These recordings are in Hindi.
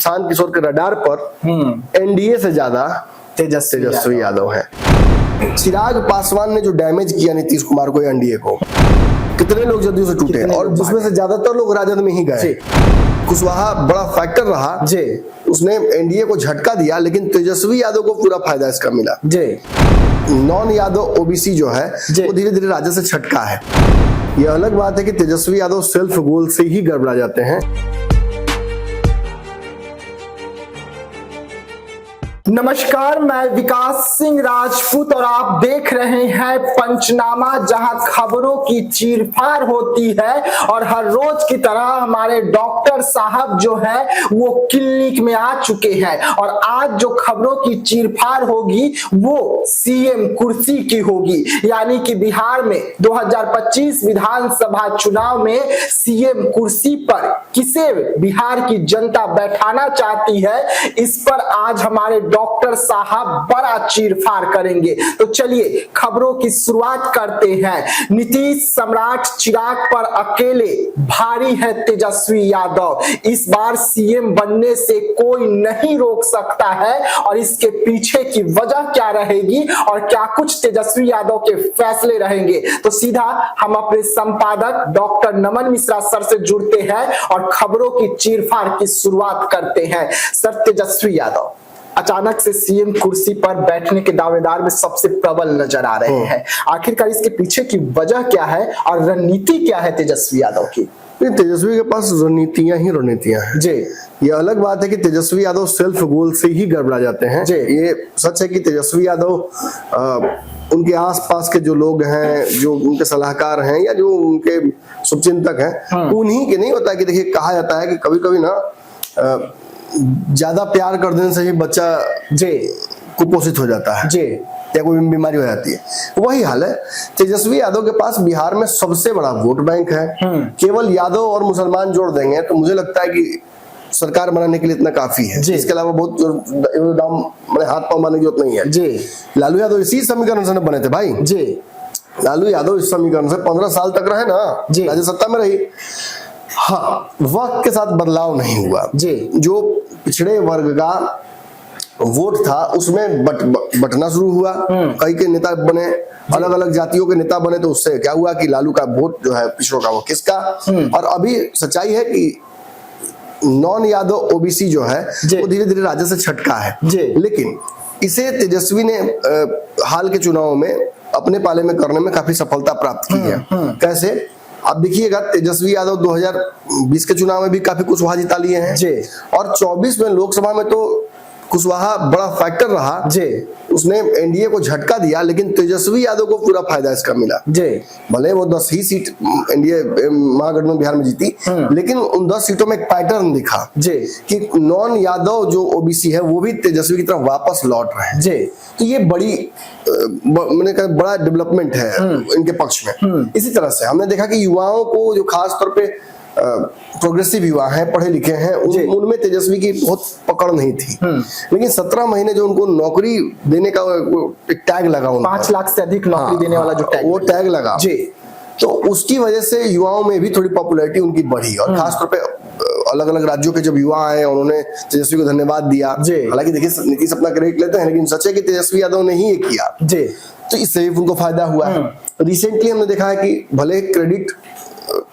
प्रशांत किशोर के रडार पर एनडीए से ज्यादा तेजस्वी यादव है। चिराग पासवान ने जो डैमेज किया नीतीश कुमार को, एनडीए को, कितने लोग जदयू से टूटे और जिसमें से ज्यादातर लोग राजद में ही गए। कुशवाहा बड़ा फैक्टर रहा, उसने एनडीए को झटका दिया, लेकिन तेजस्वी यादव को पूरा फायदा इसका मिला। नॉन यादव ओबीसी जो है वो धीरे धीरे राजद से छटका है। यह अलग बात है कि तेजस्वी यादव सेल्फ गोल से ही गड़बड़ा जाते हैं। नमस्कार, मैं विकास सिंह राजपूत और आप देख रहे हैं पंचनामा, जहां खबरों की चीरफाड़ होती है। और हर रोज की तरह हमारे डॉक्टर साहब जो है वो क्लिनिक में आ चुके हैं और आज जो खबरों की चीरफाड़ होगी वो सीएम कुर्सी की होगी। यानी कि बिहार में 2025 विधानसभा चुनाव में सीएम कुर्सी पर किसे बिहार की जनता बैठाना चाहती है, इस पर आज हमारे डॉक्टर साहब बड़ा चीरफाड़ करेंगे। तो चलिए खबरों की शुरुआत करते हैं। नीतीश सम्राट चिराग पर अकेले भारी है तेजस्वी यादव। इस बार सीएम बनने से कोई नहीं रोक सकता है और इसके पीछे की वजह क्या रहेगी और क्या कुछ तेजस्वी यादव के फैसले रहेंगे। तो सीधा हम अपने संपादक डॉक्टर नमन मिश्रा सर से जुड़ते हैं और खबरों की चीरफाड़ की शुरुआत करते हैं। सर, तेजस्वी यादव अचानक से सीएम कुर्सी पर बैठने के दावेदार में सबसे प्रबल नजर आ रहे हैं। आखिरकार इसके पीछे की वजह क्या है और रणनीति क्या है तेजस्वी यादव की? तेजस्वी के पास रणनीतियां ही रणनीतियां हैं जी। ये अलग बात है कि तेजस्वी यादव सेल्फ गोल से ही गड़बड़ा जाते हैं। ये सच है कि तेजस्वी यादव उनके आसपास के जो लोग हैं, जो उनके सलाहकार हैं या जो उनके शुभचिंतक हैं, उन्हीं के नहीं होता कि देखिए, कहा जाता है कि कभी कभी ना ज्यादा प्यार कर देने से ही बच्चा कुपोषित हो जाता है या कोई बीमारी हो जाती है। वही हाल है। तेजस्वी यादव के पास बिहार में सबसे बड़ा वोट बैंक है। केवल यादव और मुसलमान जोड़ देंगे तो मुझे लगता है कि सरकार बनाने के लिए इतना काफी है। इसके अलावा बहुत हाथ पांव मारने की जरूरत नहीं है। लालू यादव इसी समीकरण से बने थे भाई। लालू यादव इस समीकरण से 15 साल तक रहे ना, राज्य सत्ता में रही। हाँ, वक्त के साथ बदलाव नहीं हुआ। जो पिछड़े वर्ग का वोट था उसमें बटना शुरू हुआ। कई के नेता बने, अलग अलग जातियों के नेता बने, तो उससे क्या हुआ कि लालू का वोट जो है पिछड़ों का वो किसका। और अभी सच्चाई है कि नॉन यादव ओबीसी जो है वो धीरे धीरे राजद से छटका है। लेकिन इसे तेजस्वी ने हाल के चुनाव में अपने पाले में करने में काफी सफलता प्राप्त की है। कैसे? आप देखिएगा, तेजस्वी यादव 2020 के चुनाव में भी काफी कुशवाहा जिता लिए हैं और 24 में लोकसभा में तो कुशवाहा बड़ा फैक्टर रहा, उसने एनडीए को झटका दिया, लेकिन तेजस्वी यादव को पूरा फायदा इसका मिला। भले वो 10 ही सीट एनडीए महागठबंधन बिहार में जीती, लेकिन उन 10 सीटों में एक पैटर्न दिखा कि नॉन यादव जो ओबीसी है वो भी तेजस्वी की तरफ वापस लौट रहे हैं। तो ये मैंने कहा बड़ा डेवलपमेंट है इनके पक्ष में। इसी तरह से हमने देखा कि युवाओं को, जो खास तौर पे प्रोग्रेसिव युवा हैं, पढ़े लिखे हैं, उनमें तेजस्वी की बहुत पकड़ नहीं थी। लेकिन 17 महीने जो उनको नौकरी देने का एक टैग लगा, 5 लाख से अधिक नौकरी देने वाला जो टैग, वो टैग लगा, तो उसकी वजह से युवाओं में भी थोड़ी पॉपुलैरिटी उनकी बढ़ी। और खासतौर पे अलग अलग राज्यों के जब युवा आए, उन्होंने तेजस्वी को धन्यवाद दिया। हालांकि देखिए, नीतीश अपना क्रेडिट लेते हैं, लेकिन सच है कि तेजस्वी यादव ने ही ये किया, तो इससे उनको फायदा हुआ है। रिसेंटली हमने देखा है कि भले क्रेडिट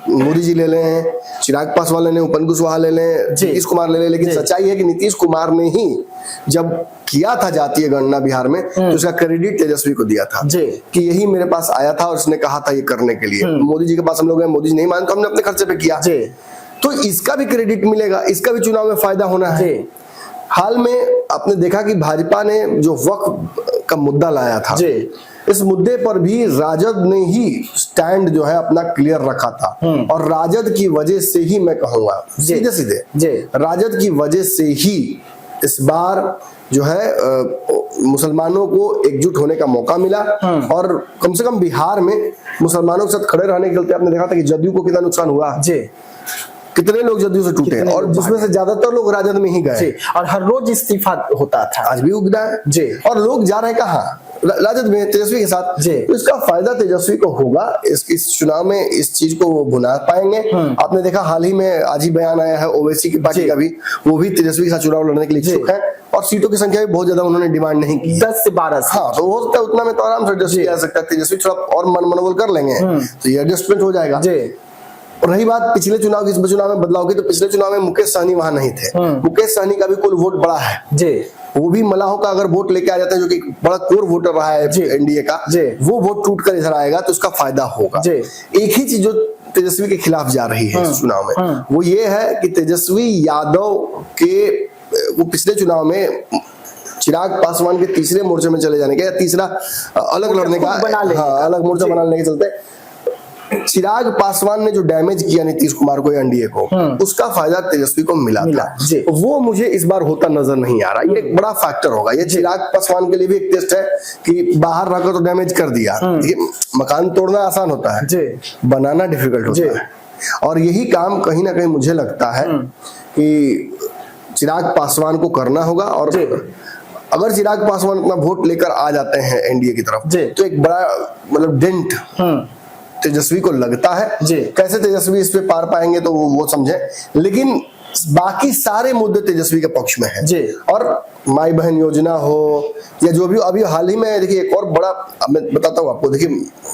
मोदी जी ले लें, चिराग पासवान ले लें, उपेंद्र कुशवाहा ले लें, नीतीश कुमार ले लें, लेकिन सच्चाई है कि नीतीश कुमार ने ही जब किया था जातीय गणना बिहार में, तो उसका क्रेडिट तेजस्वी को दिया था कि यही मेरे पास आया था और उसने कहा था ये करने के लिए। मोदी जी के पास हम लोग गए, मोदी जी नहीं माने तो हमने अपने खर्चे पे किया, तो इसका भी क्रेडिट मिलेगा, इसका भी चुनाव में फायदा होना है। हाल में आपने देखा कि भाजपा ने जो वक्फ का मुद्दा लाया था, इस मुद्दे पर भी राजद ने ही स्टैंड जो है अपना क्लियर रखा था। और राजद की वजह से ही, मैं कहूंगा सीधे सीधे, राजद की वजह से ही इस बार जो है मुसलमानों को एकजुट होने का मौका मिला। और कम से कम बिहार में मुसलमानों के साथ खड़े रहने के चलते आपने देखा था कि जदयू को कितना नुकसान हुआ। कितने लोग जदयू से टूटे कितने और लोग जिसमें से ज्यादातर लोग राजद में ही गए। जी, और हर रोज इस्तीफा होता था। आज भी उगना है जी। और लोग जा रहे हैं कहाँ, राजद में, तेजस्वी के साथ। जी। तो इसका फायदा तेजस्वी को होगा, इस चुनाव में इस चीज को वो भुना पाएंगे। आपने देखा हाल ही में आज ही बयान आया है ओवैसी की पार्टी जी। का भी, वो भी तेजस्वी के साथ चुनाव लड़ने के लिए इच्छुक है और सीटों की संख्या भी बहुत ज्यादा उन्होंने डिमांड नहीं की, 10 से 12 से। हाँ, तो हो सकता है उतना में तो आराम से तेजस्वी आ सकता है, तेजस्वी थोड़ा और मनोबल कर लेंगे तो ये एडजस्टमेंट हो जाएगा। जी। और रही बात पिछले चुनाव की, इस चुनाव में बदलाव की, तो पिछले चुनाव में मुकेश सहनी वहां नहीं थे। मुकेश सहनी का भी कुल वोट बड़ा है जी, वो भी मलाहों का अगर वोट लेके आ जाता है जो कि बड़ा कोर वोटर रहा है एनडीए का, वो वोट टूट कर इधर आएगा तो उसका फायदा होगा। एक ही चीज जो तेजस्वी के खिलाफ जा रही है इस चुनाव में वो ये है कि तेजस्वी यादव के वो पिछले चुनाव में चिराग पासवान के तीसरे मोर्चे में चले जाने के या तीसरा अलग लड़ने का, हाँ, अलग मोर्चा बनाने के चलते चिराग पासवान ने जो डैमेज किया नीतीश कुमार को या एनडीए को, उसका फायदा तेजस्वी को मिला था। वो मुझे इस बार होता नजर नहीं आ रहा। ये एक बड़ा फैक्टर होगा। ये चिराग पासवान के लिए भी एक टेस्ट है कि बाहर रहकर तो डैमेज कर दिया, मकान तोड़ना आसान होता है, बनाना डिफिकल्ट होता है। और यही काम कहीं ना कहीं मुझे लगता है कि चिराग पासवान को करना होगा। और अगर चिराग पासवान अपना वोट लेकर आ जाते हैं एनडीए की तरफ तो एक बड़ा मतलब डेंट तेजस्वी को लगता है। कैसे तेजस्वी इस पे पार पाएंगे तो वो समझे, लेकिन बाकी सारे मुद्दे तेजस्वी के पक्ष में है। और माई बहन योजना हो या जो भी अभी हाल ही में, देखिए एक और बड़ा मैं बताता हूँ आपको, देखिए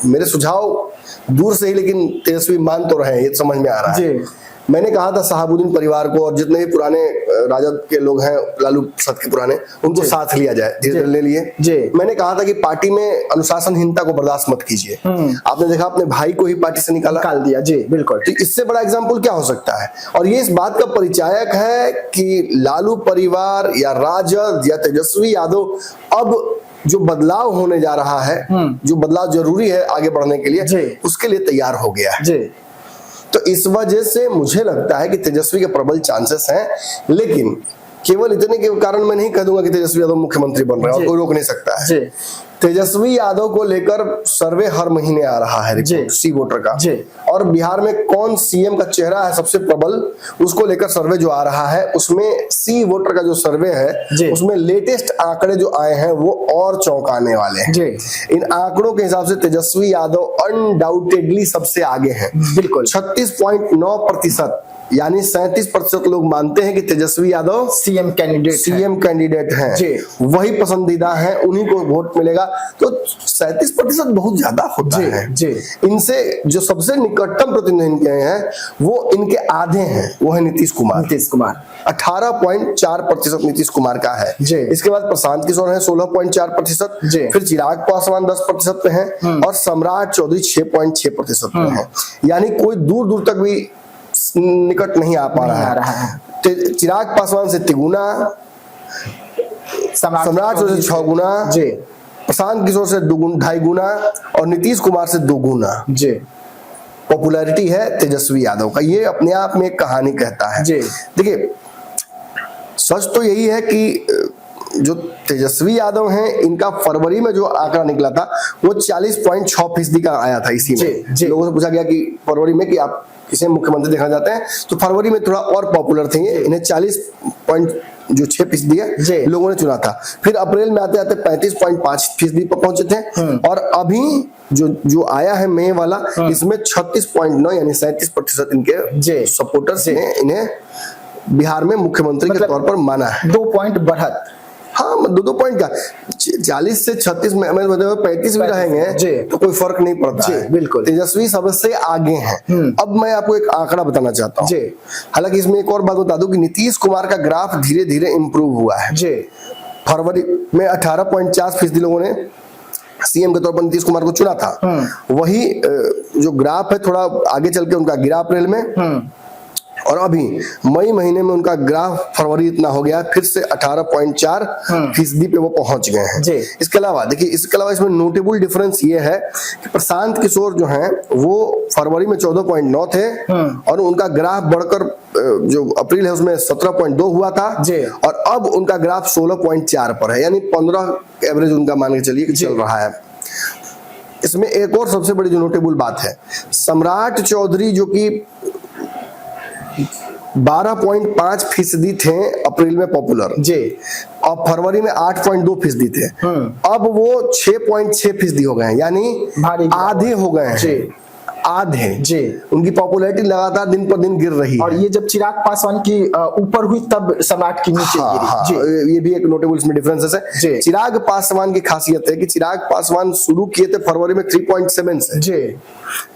मेरे सुझाव दूर से ही लेकिन तेजस्वी मान तो रहे हैं, ये समझ में आ रहा है। मैंने कहा था शहाबुद्दीन परिवार को और जितने भी पुराने राजद के लोग हैं, लालू प्रसाद के पुराने, उनको साथ लिया जाए, धीरे धीरे ले लिए। मैंने कहा था कि पार्टी में अनुशासनहीनता को बर्दाश्त मत कीजिए। आपने देखा अपने भाई को ही पार्टी से निकाल दिया। जी बिल्कुल। तो इससे बड़ा एग्जाम्पल क्या हो सकता है? और ये इस बात का परिचायक है कि लालू परिवार या राजद या तेजस्वी यादव अब जो बदलाव होने जा रहा है, जो बदलाव जरूरी है आगे बढ़ने के लिए, उसके लिए तैयार हो गया है। तो इस वजह से मुझे लगता है कि तेजस्वी के प्रबल चांसेस हैं, लेकिन केवल इतने के कारण मैं नहीं कह दूंगा कि तेजस्वी यादव मुख्यमंत्री बन रहे हैं और कोई रोक नहीं सकता है। तेजस्वी यादव को लेकर सर्वे हर महीने आ रहा है रिपोर्ट सी वोटर का, और बिहार में कौन सीएम का चेहरा है सबसे प्रबल, उसको लेकर सर्वे जो आ रहा है, उसमें सी वोटर का जो सर्वे है उसमें लेटेस्ट आंकड़े जो आए हैं वो और चौंकाने वाले हैं। इन आंकड़ों के हिसाब से तेजस्वी यादव अनडाउटेडली सबसे आगे हैं। बिल्कुल 36.9%, यानी 37% लोग मानते हैं कि तेजस्वी यादव सीएम कैंडिडेट हैं, वही पसंदीदा हैं, उन्हीं को वोट मिलेगा। तो 37% बहुत ज्यादा होता है। इनसे जो सबसे निकटतम प्रतिनिधि इनके हैं वो इनके आधे हैं, वो है नीतीश कुमार 18.4% नीतीश कुमार का है। इसके बाद प्रशांत किशोर है 16.4%, फिर चिराग पासवान 10% पे हैं और सम्राट चौधरी 6.6% पे हैं। यानी कोई दूर दूर तक भी निकट नहीं आ पा रहा है। चिराग पासवान से तिगुना, सम्राट चौधरी से 6 गुना, प्रशांत किशोर से 2.5 गुना और नीतीश कुमार से 2 गुना पॉपुलैरिटी है तेजस्वी यादव का। ये अपने आप में एक कहानी कहता है। देखिए सच तो यही है कि जो तेजस्वी यादव हैं इनका फरवरी में जो आंकड़ा निकला था वो 40.6% का आया था। इसी में लोगों से पूछा गया कि फरवरी में कि आप किसे मुख्यमंत्री देखना चाहते हैं, तो फरवरी में थोड़ा और पॉपुलर थे, इन्हें 40.6% है लोगों ने चुना था। फिर अप्रैल में आते आते 35.5% पर पहुंचे थे और अभी जो आया है मई वाला, इसमें 36.9 यानी 37% इनके सपोर्टर्स ने इन्हें बिहार में मुख्यमंत्री के तौर पर माना है। 2 पॉइंट बढ़त, हाँ 2 पॉइंट का 40 से 36 में 35 भी रहेंगे तो कोई फर्क नहीं पड़ता है। बिल्कुल तेजस्वी सबसे आगे हैं। अब मैं आपको एक आंकड़ा बताना चाहता हूँ, हालांकि इसमें एक और बात बता दूं कि नीतीश कुमार का ग्राफ धीरे धीरे इंप्रूव हुआ है। फरवरी में 18.4% लोगों ने सीएम के तौर पर नीतीश कुमार को चुना था, वही जो ग्राफ है थोड़ा आगे चल के उनका गिरा अप्रैल में, और अभी मई महीने में उनका ग्राफ फरवरी इतना हो गया फिर से 18.4% पे वो पहुंच गए हैं। इसके अलावा देखिए, इसके अलावा इसमें नोटेबल डिफरेंस ये है कि प्रशांत किशोर जो हैं वो फरवरी में 14.9 थे और उनका ग्राफ बढ़कर जो अप्रैल है उसमें 17.2 हुआ था और अब उनका ग्राफ 16.4 पर है, यानी 15 एवरेज उनका मान के चलिए कि चल रहा है। इसमें एक और सबसे बड़ी जो नोटेबल बात है, सम्राट चौधरी जो कि 12.5% थे अप्रैल में पॉपुलर जी, और फरवरी में 8.2% थे। अब वो 6.6% हो गए हैं, यानी भारी आधे हो गए हैं जी, आधे जी। उनकी पॉपुलैरिटी लगातार दिन पर दिन गिर रही और है। ये जब चिराग पासवान की ऊपर हुई तब सम्राट की नीचे हाँ, गिरी। हाँ, जी, ये भी एक नोटेबल इसमें डिफरेंसेस जी। है। चिराग पासवान की खासियत है कि चिराग पासवान शुरू किए थे फरवरी में 3.7 से। जी,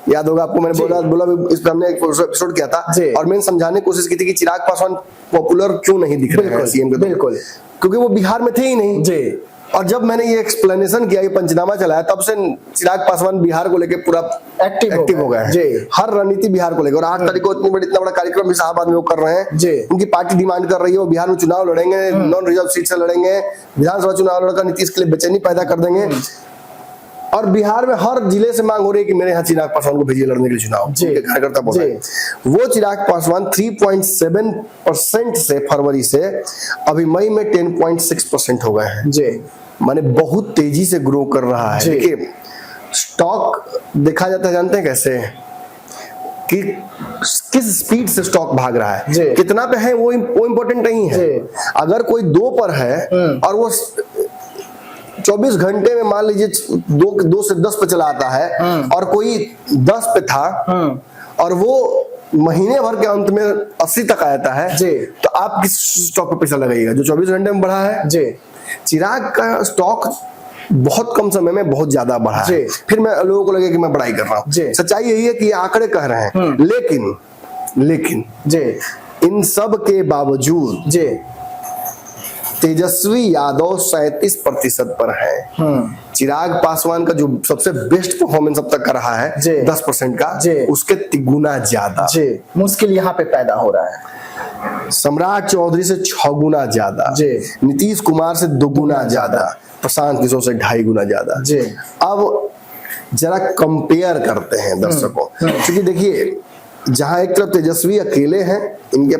याद होगा आपको, मैंने बोला इस पे हमने एक एपिसोड किया था जी। और मैंने समझाने की कोशिश की थी कि चिराग पासवान पॉपुलर क्यों नहीं दिख रहे हैं सीएम के। बिल्कुल, क्योंकि वो बिहार में थे ही नहीं। जी। और जब मैंने ये एक्सप्लेनेशन किया, ये पंचनामा चलाया, तब से चिराग पासवान बिहार को लेके पूरा एक्टिव हो गए हैं। जी। हर रणनीति बिहार को लेकर, और 8 तारीख को इतना बड़ा कार्यक्रम भी साहबाद में वो कर रहे हैं। जी। उनकी पार्टी डिमांड कर रही है वो बिहार में चुनाव लड़ेंगे, नॉन रिजर्व सीट से लड़ेंगे, विधानसभा चुनाव लड़कर नीतीश के लिए बेचैनी पैदा कर देंगे। और बिहार में हर जिले से मांग हो रही है कि मेरे यहाँ चिराग पासवान को भेजिए लड़ने के लिए चुनाव। जी। उनके कार्यकर्ता बोल रहे हैं। वो चिराग पासवान 3.7% से फरवरी से अभी मई में 10.6% हो गए हैं। जी, माने बहुत तेजी से ग्रो कर रहा है। जी। देखिए स्टॉक देखा जाता है, जानते हैं कैसे कि किस स्पीड से स्टॉक भाग रहा है, जी। कितना पे है वो इम्पोर्टेंट नहीं है। जी। अगर कोई 2 पर है और वो 24 घंटे में मान लीजिए 2 से 10 पे चला आता है और कोई 10 पे था और वो महीने भर के अंत में 80 तक आता है, जी। तो आप किस स्टॉक पे पैसा लगाइएगा जो 24 घंटे में बढ़ा है? जी, चिराग का स्टॉक बहुत कम समय में बहुत ज्यादा बढ़ा है। जी। फिर मैं लोगों को लगे कि मैं बड़ाई कर रहा हूँ। जी। सच्चाई यही है कि ये आंकड़े कह रहे हैं, लेकिन जी, इन सब के बावजूद जी, तेजस्वी यादव 37% पर है। चिराग पासवान का जो सबसे बेस्ट परफॉर्मेंस अब तक कर रहा है जी। 10% का, जी। उसके तिगुना ज्यादा। जी, मुश्किल यहाँ पे पैदा हो रहा है। सम्राट चौधरी से 6 गुना ज्यादा, जी। नीतीश कुमार से 2 गुना ज्यादा, प्रशांत किशोर से 2.5 गुना ज्यादा। जी। अब जरा कंपेयर करते हैं दर्शकों, क्योंकि देखिए जहां एक तरफ तेजस्वी अकेले हैं, इनके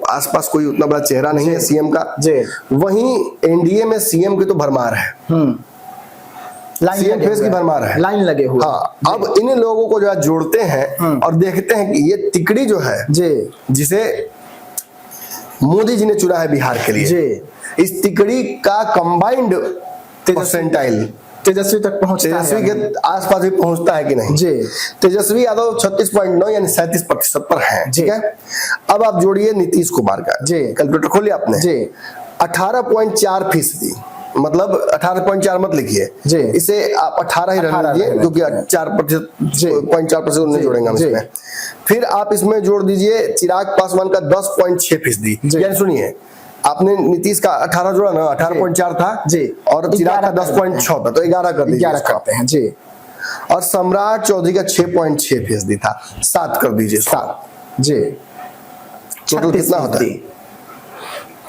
आसपास कोई उतना बड़ा चेहरा नहीं है सीएम का, जी। वहीं एनडीए में सीएम की तो भरमार है, लाइन सीएम लगे फेस की हुए हैं। भरमार है, लाइन लगे हुए हैं। हाँ। अब इन लोगों को जो है जोड़ते हैं और देखते हैं कि ये तिकड़ी जो है, जी, जिसे मोदी जी ने चुना है बिहार के लिए, जी, इस तिकड़ी का कंबाइंड परसेंटाइल तेजस्वी तक पहुंचता है। तेजस्वी के आसपास भी पहुंचता है कि नहीं? जी। तेजस्वी यादव 36.9 यानी 37% पर है। जी। ठीक है, अब आप जोड़िए नीतीश कुमार का। जी। कैलकुलेटर खोलिए आपने। जी। 18.4%, मतलब 18.4 मत लिखिए, जी। इसे आप 18 ही 18 रहने दीजिए, रहने क्योंकि दीजिए। 4.4% नहीं जोड़ेंगे हम जी। इसमें। फिर आप इसमें जोड़ दीजिए चिराग पासवान का 10.6%। जी। यानी सुनिए, आपने नीतीश का 18 जोड़ा ना, 18.4 था जी। और चिराग का 10.6 था, तो 11 कर दीजिए 11 इसका। करते हैं। जी, और सम्राट चौधरी का 6.6% था, 7 कर दीजिए। 7। जी, टोटल कितना होता है?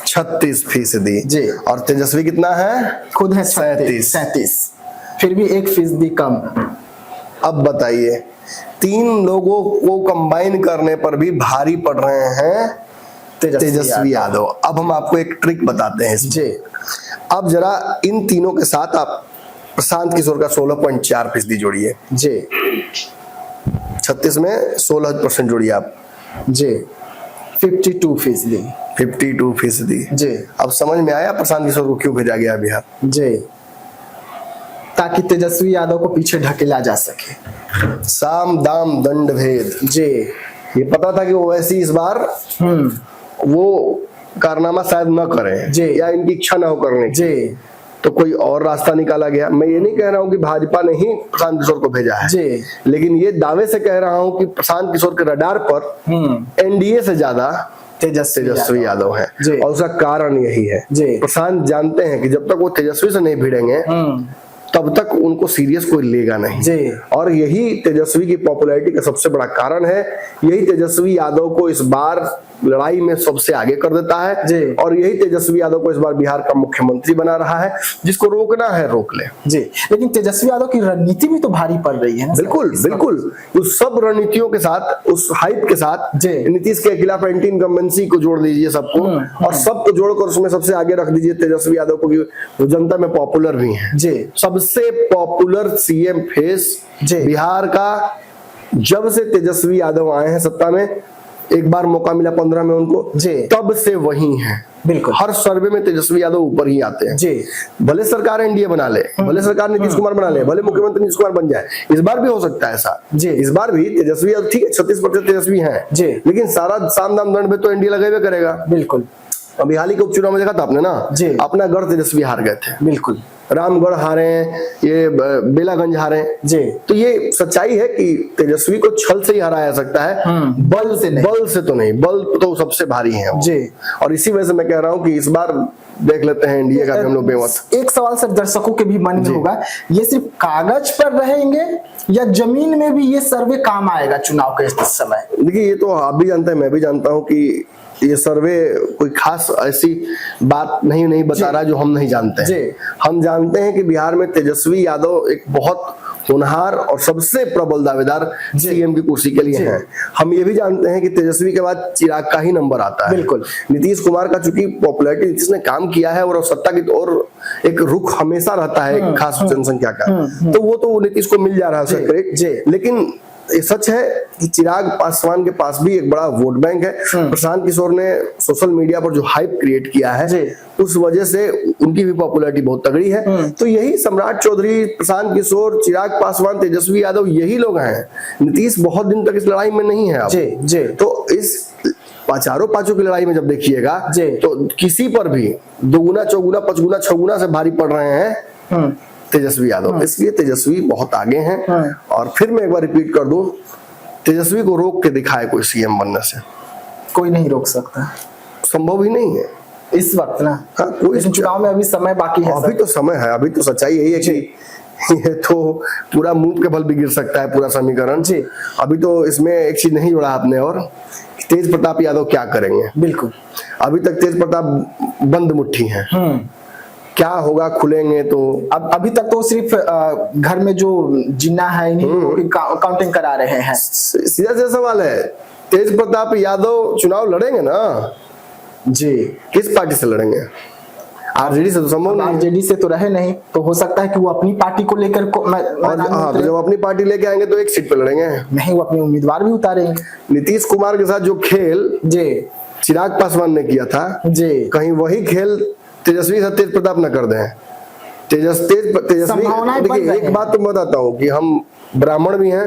36%। जी। और तेजस्वी कितना है? खुद है 37। 37, फिर भी 1% कम। अब बताइए, 3 लोगों को कंबाइन करने पर भी भारी पड़ रहे हैं तेजस्वी यादव। अब हम आपको एक ट्रिक बताते हैं इसमें। जी, अब जरा इन तीनों के साथ आप प्रशांत किशोर का 16.4% जोड़िए। जी, 36 में 16% जोड़िए आप। जी, 52%। 52%। जी, अब समझ में आया प्रशांत किशोर को क्यों भेजा गया बिहार? जी, ताकि तेजस्वी यादव को पीछे ढकेला जा सके। साम दाम दंड भेद। जी, ये पता था कि ओवैसी इस बार वो कारनामा शायद न करें, जी। या इनकी इच्छा न हो करने की, जी, तो कोई और रास्ता निकाला गया। मैं ये नहीं कह रहा हूँ कि भाजपा ने ही प्रशांत किशोर को भेजा है, जी। लेकिन ये दावे से कह रहा हूँ कि प्रशांत किशोर के रडार पर एनडीए से ज्यादा तेजस्वी यादव है। जी। और उसका कारण यही है, जी। प्रशांत जानते हैं कि जब तक वो तेजस्वी से नहीं भिड़ेंगे तब तक उनको सीरियस कोई लेगा नहीं। जी। और यही तेजस्वी की पॉपुलैरिटी का सबसे बड़ा कारण है। यही तेजस्वी यादव को इस बार लड़ाई में सबसे आगे कर देता है। जी। और यही तेजस्वी यादव को इस बार बिहार का मुख्यमंत्री बना रहा है। जिसको रोकना है रोक ले। जी, लेकिन तेजस्वी यादव की रणनीति भी तो भारी पड़ रही है ना। बिल्कुल बिल्कुल, उस सब रणनीतियों के साथ, उस हाइप के साथ जी। नीतीश के खिलाफ एंटी इनकम्बेंसी को जोड़ दीजिए सबको, और सबको जोड़कर उसमें सबसे आगे रख दीजिए तेजस्वी यादव को, वो जनता में पॉपुलर भी है। जी, सबसे पॉपुलर सीएम फेस जी। बिहार का जब से तेजस्वी यादव आए हैं सत्ता में, एक बार मौका मिला 15 में उनको, जी। तब से वही हैं। बिल्कुल। हर सर्वे में तेजस्वी यादव ऊपर ही आते हैं। जी। भले सरकार एनडीए बना ले, भले सरकार नीतीश कुमार बना ले, भले मुख्यमंत्री नीतीश कुमार बन जाए, इस बार भी हो सकता है ऐसा। जी। इस बार भी तेजस्वी यादव, ठीक है 36% तेजस्वी हैं, जी। लेकिन सारा साम दाम दंड में तो एनडीए लगाए करेगा। बिल्कुल। अभी हाल ही के उपचुनाव में देखा था आपने ना, जी। अपना गढ़ तेजस्वी हार गए थे। बिल्कुल। रामगढ़ हारे, ये बेलागंज हारे। जी। तो ये सच्चाई है कि तेजस्वी को छल से ही हराया जा सकता है, बल से नहीं। बल से तो नहीं। बल तो सबसे भारी है वो। जी। और इसी वजह से मैं कह रहा हूं कि इस बार देख लेते हैं एनडीए का भी हम लोग बेवत। एक सवाल सर दर्शकों के भी मन में होगा, ये सिर्फ कागज पर रहेंगे या जमीन में भी ये सर्वे काम आएगा चुनाव के इस समय? देखिए, ये तो आप भी जानते हैं, मैं भी जानता हूं कि ये सर्वे कोई खास ऐसी बात नहीं बता रहा जो हम नहीं जानते हैं। हम जानते हैं कि बिहार में तेजस्वी यादव एक बहुत होनहार और सबसे प्रबल दावेदार सीएम की कुर्सी के लिए हैं। हम ये भी जानते हैं कि तेजस्वी के बाद चिराग का ही नंबर आता है। बिल्कुल। नीतीश कुमार का चूंकि पॉपुलैरिटी नीतीश ने काम किया है और सत्ता की ओर एक रुख हमेशा रहता है एक खास जनसंख्या का, तो वो तो नीतीश को मिल जा रहा है करेक्ट। लेकिन ये सच है कि चिराग पासवान के पास भी एक बड़ा वोट बैंक है। प्रशांत किशोर ने सोशल मीडिया पर जो हाइप क्रिएट किया है, उस वजह से उनकी भी पॉपुलैरिटी बहुत तगड़ी है। तो यही सम्राट चौधरी, प्रशांत किशोर, चिराग पासवान, तेजस्वी यादव, यही लोग हैं। नीतीश बहुत दिन तक इस लड़ाई में नहीं है अब। तो इस चारों पांचों की लड़ाई में जब देखिएगा तो किसी पर भी दोगुना चौगुना पचगुना छगुना से भारी पड़ रहे हैं तेजस्वी यादव। इसलिए तेजस्वी बहुत आगे हैं। और फिर मैं एक बार रिपीट कर दूं, तेजस्वी को रोक के दिखाए कोई सीएम बनने से, कोई नहीं रोक सकता, संभव ही नहीं है इस वक्त ना। हाँ, कोई चुनाव में अभी समय बाकी है। अभी तो समय है। अभी तो सच्चाई यही है कि ये तो पूरा मुंह के बल भी गिर सकता है पूरा समीकरण। अभी तो इसमें एक चीज नहीं जोड़ा आपने, और तेज प्रताप यादव क्या करेंगे। बिल्कुल। अभी तक तेज प्रताप बंद मुट्ठी है, क्या होगा खुलेंगे तो। अब अभी तक तो सिर्फ घर में जो जिन्ना है इन्हीं काउंटिंग करा रहे हैं। सीधा सीधा सवाल है, तेज प्रताप यादव चुनाव लड़ेंगे ना जी, किस पार्टी से लड़ेंगे? आरजेडी से तो संभव नहीं। आरजेडी से तो रहे नहीं, तो हो सकता है कि वो अपनी पार्टी को लेकर तो जब अपनी पार्टी लेके आएंगे तो एक सीट पे लड़ेंगे। नहीं, वो अपने उम्मीदवार भी उतारेंगे। नीतीश कुमार के साथ जो खेल चिराग पासवान ने किया था, कहीं वही खेल तेजस्वी से तेज प्रताप न कर दें। तेजस्वी देखिए, एक बात तो मैं बताता हूँ कि हम ब्राह्मण भी हैं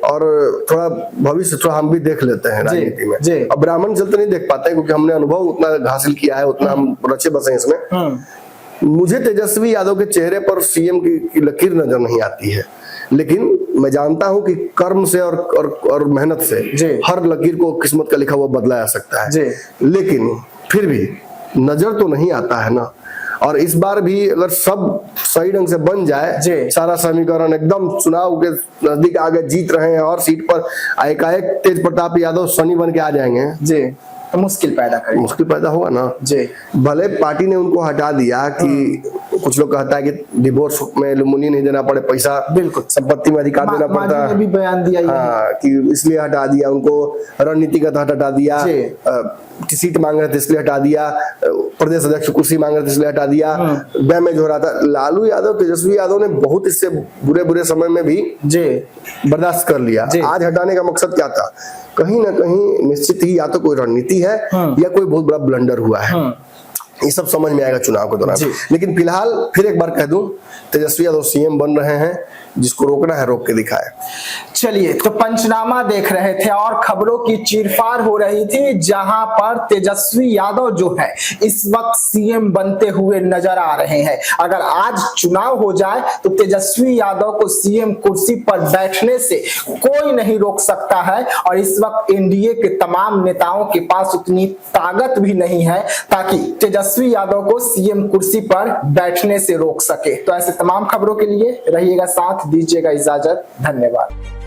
और थोड़ा भविष्य थोड़ा हम भी देख लेते हैं राजनीति में। अब ब्राह्मण चलते नहीं देख पाते हैं क्योंकि हमने अनुभव उतना हासिल किया है, उतना हम रचे बसे हैं इसमें। मुझे तेजस्वी यादव के चेहरे पर सीएम की लकीर नजर नहीं आती है, लेकिन मैं जानता हूं कि कर्म से और मेहनत से हर लकीर को किस्मत का लिखा हुआ बदला जा सकता है। लेकिन फिर भी नजर तो नहीं आता है ना। और इस बार भी अगर सब सही ढंग से बन जाए, सारा समीकरण एकदम चुनाव के नजदीक आगे जीत रहे हैं और सीट पर एकाएक तेज प्रताप यादव शनि बन के आ जाएंगे तो मुश्किल पैदा होगा ना। भले पार्टी ने उनको हटा दिया कि कुछ लोग कहता है कि डिवोर्स में एलुमनी नहीं देना पड़े पैसा, बिल्कुल संपत्ति में अधिकार देना पड़ता है, भी बयान दिया कि इसलिए हटा दिया उनको, रणनीतिगत हटा दिया, सीट मांग रहे थे इसलिए हटा दिया, प्रदेश अध्यक्ष कुर्सी मांग रहे थे इसलिए हटा दिया, डैमेज हो रहा था। लालू यादव, तेजस्वी यादव ने बहुत इससे बुरे समय में भी बर्दाश्त कर लिया। आज हटाने का मकसद क्या था? कहीं ना कहीं निश्चित ही या तो कोई रणनीति है या कोई बहुत बड़ा ब्लंडर हुआ है। ये सब समझ में आएगा चुनाव के दौरान। लेकिन फिलहाल फिर एक बार कह दूं, तेजस्वी यादव सीएम बन रहे हैं, जिसको रोकना है रोक के दिखाए। चलिए, तो पंचनामा देख रहे थे और खबरों की चीरफाड़ हो रही थी, जहां पर तेजस्वी यादव जो है इस वक्त सीएम बनते हुए नजर आ रहे हैं। अगर आज चुनाव हो जाए तो तेजस्वी यादव को सीएम कुर्सी पर बैठने से कोई नहीं रोक सकता है। और इस वक्त एनडीए के तमाम नेताओं के पास उतनी ताकत भी नहीं है ताकि तेजस्वी यादव को सीएम कुर्सी पर बैठने से रोक सके। तो ऐसे तमाम खबरों के लिए रहिएगा साथ, दीजिएगा इजाजत, धन्यवाद।